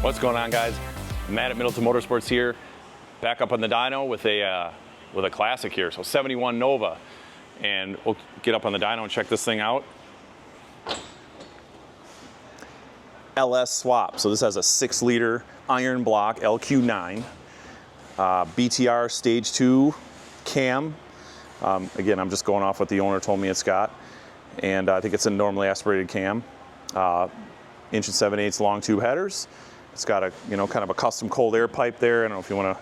What's going on, guys? Matt at Middleton Motorsports here, back up on the dyno with a classic here. So 71 Nova, and we'll get up on the dyno and check this thing out. LS swap. So this has a 6-liter iron block LQ9, BTR Stage 2 cam. Again, I'm just going off what the owner told me it's got, and I think it's a normally aspirated cam. 1 7/8" long tube headers. It's got a, kind of a custom cold air pipe there. I don't know if you want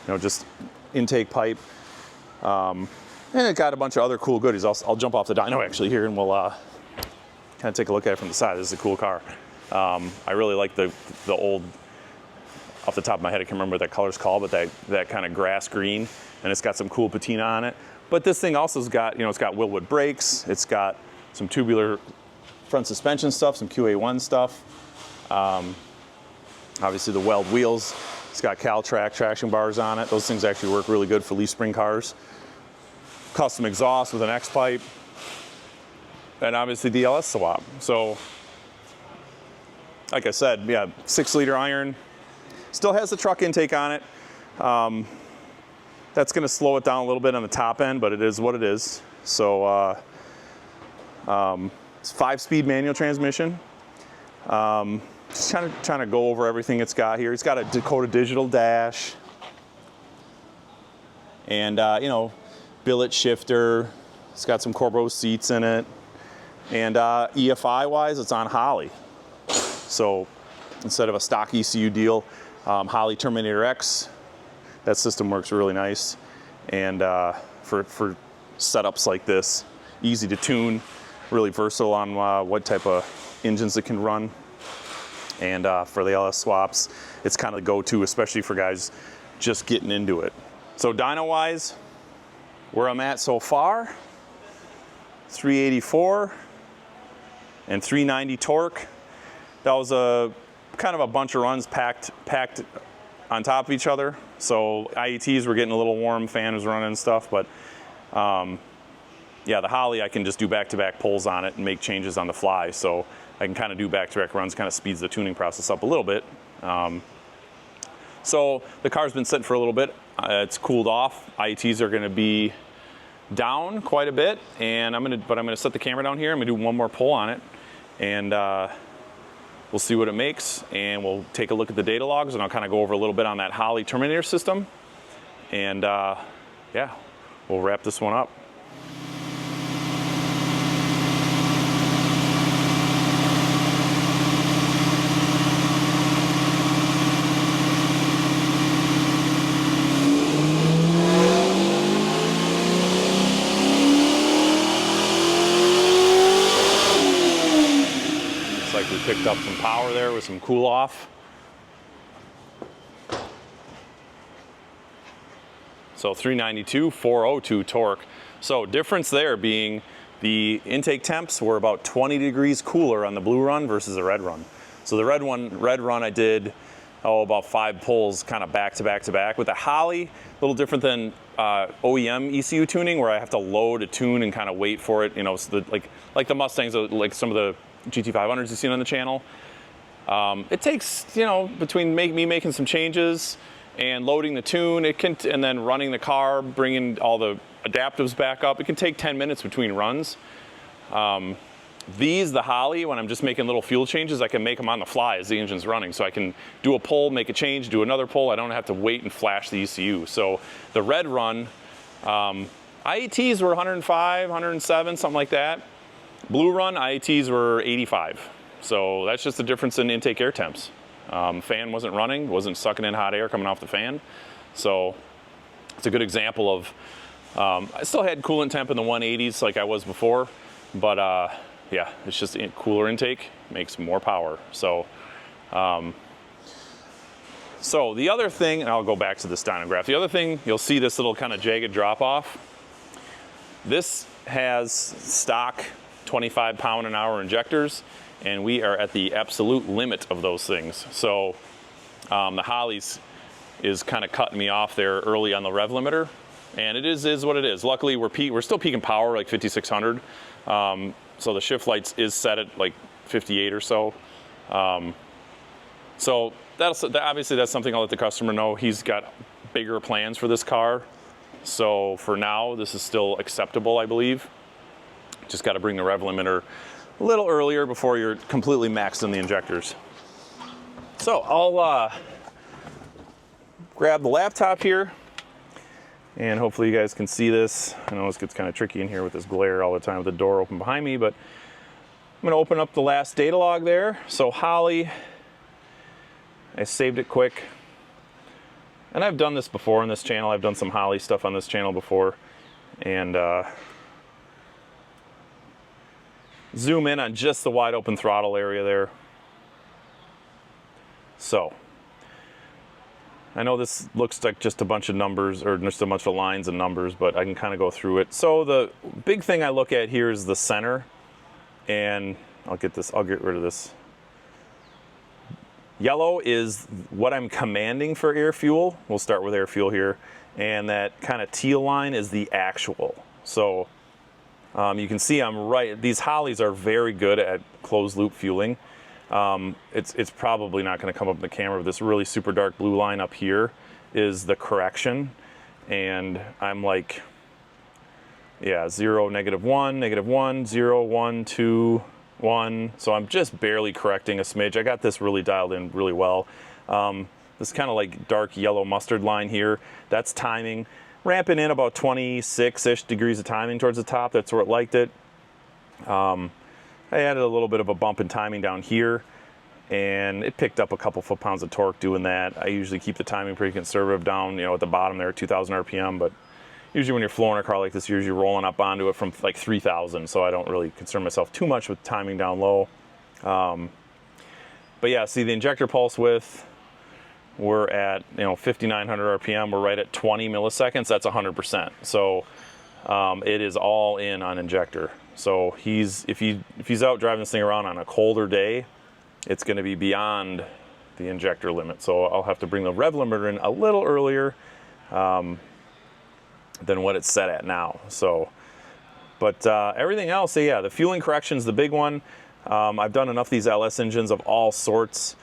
to, just intake pipe. And it got a bunch of other cool goodies. I'll jump off the dyno actually here, and we'll kind of take a look at it from the side. This is a cool car. I really like the old, off the top of my head, I can't remember what that color's called, but that kind of grass green, and it's got some cool patina on it. But this thing also has got, it's got Wilwood Brakes. It's got some tubular front suspension stuff, some QA1 stuff. Obviously the Weld Wheels. It's got CalTracs traction bars on it. Those things actually work really good for leaf spring cars. Custom exhaust with an X pipe. And obviously the LS swap. So, like I said, yeah, 6-liter iron. Still has the truck intake on it. That's gonna slow it down a little bit on the top end, but it is what it is. So, it's 5-speed manual transmission. Just trying to go over everything it's got here. It's got a Dakota digital dash, and billet shifter. It's got some Corbeau seats in it, and EFI wise, it's on Holly. So instead of a stock ECU deal, Holly Terminator X. That system works really nice, and for setups like this, easy to tune, really versatile on what type of engines it can run. And for the LS swaps, it's kind of the go-to, especially for guys just getting into it. So dyno-wise, where I'm at so far, 384 and 390 torque. That was a kind of a bunch of runs packed on top of each other. So IETs were getting a little warm, fan was running and stuff, but yeah, the Holly, I can just do back-to-back pulls on it and make changes on the fly. So I can kind of do back-to-back runs, kind of speeds the tuning process up a little bit. So the car's been sitting for a little bit. It's cooled off. IETs are going to be down quite a bit, and I'm going to set the camera down here. I'm going to do one more pull on it, and we'll see what it makes, and we'll take a look at the data logs, and I'll kind of go over a little bit on that Holly Terminator system, and yeah, we'll wrap this one up. Like we picked up some power there with some cool off. So 392, 402 torque. So difference there being the intake temps were about 20 degrees cooler on the blue run versus the red run. So the red run I did about 5 pulls kind of back to back to back. With the Holly, a little different than OEM ECU tuning, where I have to load a tune and kind of wait for it. So like the Mustangs, like some of the GT500s you've seen on the channel. It takes, between me making some changes and loading the tune, and then running the car, bringing all the adaptives back up, it can take 10 minutes between runs. The Holly, when I'm just making little fuel changes, I can make them on the fly as the engine's running. So I can do a pull, make a change, do another pull. I don't have to wait and flash the ECU. So the red run, IETs were 105, 107, something like that. Blue run, IETs were 85. So that's just the difference in intake air temps. Fan wasn't running, wasn't sucking in hot air coming off the fan. So it's a good example of, I still had coolant temp in the 180s like I was before, but yeah, it's just cooler intake, makes more power. So, so the other thing, and I'll go back to this Dyno Graph. The other thing, you'll see this little kind of jagged drop off. This has stock 25 pound-an-hour injectors, and we are at the absolute limit of those things. So the Holly's is kind of cutting me off there early on the rev limiter, and it is what it is. Luckily, we're still peaking power like 5,600, so the shift lights is set at like 58 or so. So obviously that's something I'll let the customer know. He's got bigger plans for this car. So for now, this is still acceptable, I believe. Just got to bring the rev limiter a little earlier before you're completely maxed in the injectors. So I'll grab the laptop here, and hopefully you guys can see this. I know this gets kind of tricky in here with this glare all the time with the door open behind me, but I'm going to open up the last data log there. So Holly, I saved it quick. And I've done this before on this channel. I've done some Holly stuff on this channel before. And zoom in on just the wide open throttle area there. So I know this looks like just a bunch of numbers or just a bunch of lines and numbers, but I can kind of go through it. So the big thing I look at here is the center, and I'll get rid of this. Yellow is what I'm commanding for air fuel. We'll start with air fuel here. And that kind of teal line is the actual. So you can see I'm right. These Hollys are very good at closed loop fueling. It's probably not going to come up in the camera, but this really super dark blue line up here is the correction. And I'm like, yeah, 0, -1, -1, 0, 1, 2, 1. So I'm just barely correcting a smidge. I got this really dialed in really well. This kind of like dark yellow mustard line here, that's timing. Ramping in about 26-ish degrees of timing towards the top. That's where it liked it. I added a little bit of a bump in timing down here, and it picked up a couple foot-pounds of torque doing that. I usually keep the timing pretty conservative down, at the bottom there, 2,000 RPM, but usually when you're flooring a car like this, you're usually rolling up onto it from like 3,000, so I don't really concern myself too much with timing down low. But yeah, see the injector pulse width, we're at 5,900 RPM. We're right at 20 milliseconds. That's 100%. So it is all in on injector. So if he's out driving this thing around on a colder day, it's going to be beyond the injector limit. So I'll have to bring the rev limiter in a little earlier than what it's set at now. So, but everything else, so yeah, the fueling correction's the big one. I've done enough of these LS engines of all sorts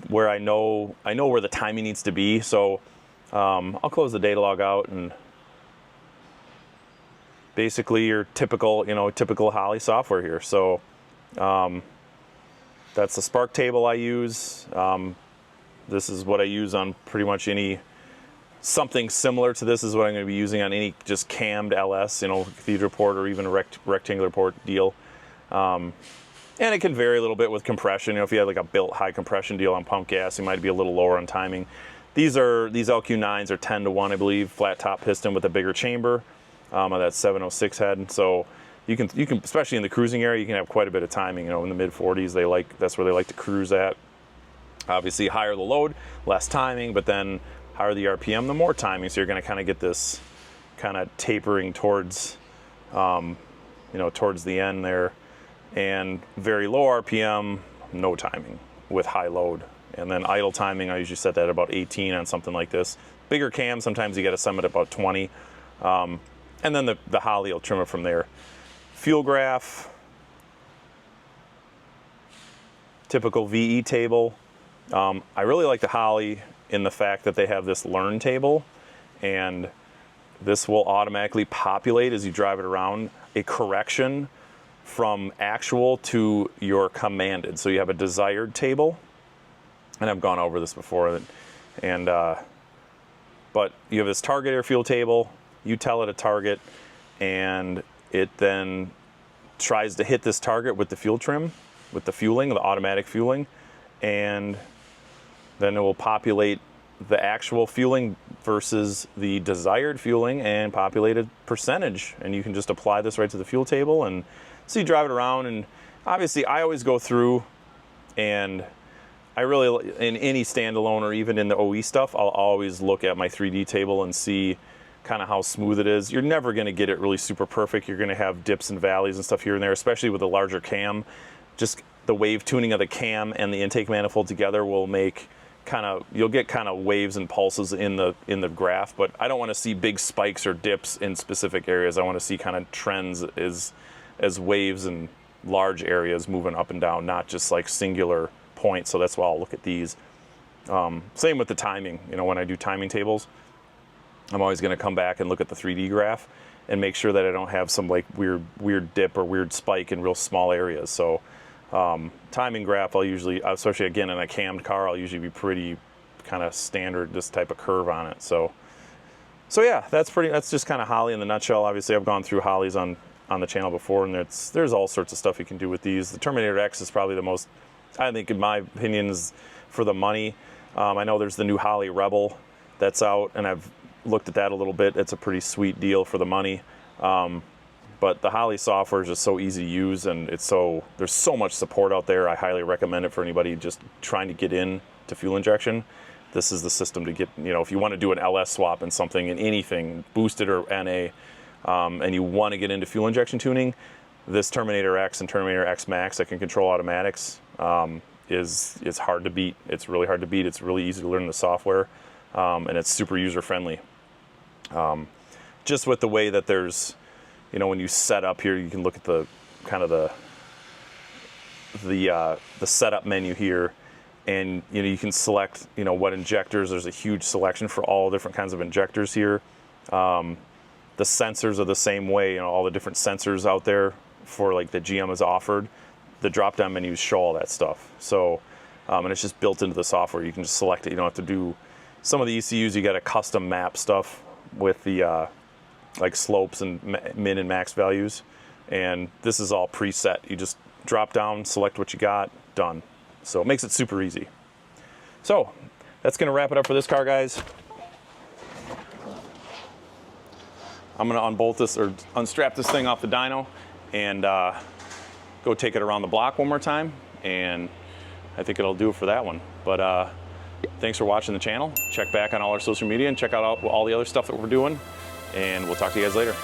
where I know where the timing needs to be. So I'll close the data log out, and basically your typical Holly software here. So that's the spark table I use. This is what I use on pretty much something similar to this is what I'm going to be using on any just cammed LS, cathedral port or even a rectangular port deal. And it can vary a little bit with compression. If you had like a built high compression deal on pump gas, you might be a little lower on timing. These LQ9s are 10-1, I believe, flat top piston with a bigger chamber on that 706 head. So you can, especially in the cruising area, you can have quite a bit of timing. In the mid 40s, that's where they like to cruise at. Obviously, higher the load, less timing, but then higher the RPM, the more timing. So you're going to kind of get this kind of tapering towards, towards the end there. And very low RPM, no timing with high load. And then idle timing, I usually set that at about 18 on something like this. Bigger cam, sometimes you get a sum at about 20. And then the Holly will trim it from there. Fuel graph, typical VE table. I really like the Holly in the fact that they have this learn table, and this will automatically populate as you drive it around a correction from actual to your commanded. So you have a desired table, and I've gone over this before, but you have this target air fuel table, you tell it a target, and it then tries to hit this target with the fuel trim, with the fueling, the automatic fueling, and then it will populate the actual fueling versus the desired fueling and populate a percentage. And you can just apply this right to the fuel table, and so you drive it around. And obviously I always go through, and I really, in any standalone or even in the OE stuff, I'll always look at my 3D table and see kind of how smooth it is. You're never going to get it really super perfect. You're going to have dips and valleys and stuff here and there, especially with a larger cam. Just the wave tuning of the cam and the intake manifold together will make you'll get kind of waves and pulses in the graph, but I don't want to see big spikes or dips in specific areas. I want to see kind of trends as waves and large areas moving up and down, not just like singular points. So that's why I'll look at these. Same with the timing. You know, when I do timing tables, I'm always going to come back and look at the 3D graph and make sure that I don't have some like weird dip or weird spike in real small areas. So timing graph, I'll usually, especially again in a cammed car, I'll usually be pretty kind of standard, this type of curve on it. So yeah, that's just kind of Holly in the nutshell. Obviously, I've gone through Hollys on the channel before, and there's all sorts of stuff you can do with these. The Terminator X is probably the most, I think in my opinion, is for the money. I know there's the new Holly Rebel that's out, and I've looked at that a little bit. It's a pretty sweet deal for the money. But the Holly software is just so easy to use, and there's so much support out there. I highly recommend it for anybody just trying to get in to fuel injection. This is the system to get, you know, if you want to do an LS swap in something, in anything, boosted or NA, and you want to get into fuel injection tuning, this Terminator X and Terminator X Max that can control automatics is hard to beat. It's really hard to beat. It's really easy to learn the software, and it's super user friendly. Just with the way that there's, you know, when you set up here, you can look at the kind of the setup menu here, and you know, you can select, you know, what injectors. There's a huge selection for all different kinds of injectors here. The sensors are the same way, you know, all the different sensors out there for like the GM has offered. The drop down menus show all that stuff. So and it's just built into the software. You can just select it. You don't have to do some of the ECUs. You got to custom map stuff with the like slopes and min and max values, and this is all preset. You just drop down, select what you got, done. So it makes it super easy. So that's gonna wrap it up for this car, guys. I'm gonna unbolt this or unstrap this thing off the dyno and go take it around the block one more time, and I think it'll do it for that one. But thanks for watching the channel. Check back on all our social media and check out all the other stuff that we're doing, and we'll talk to you guys later.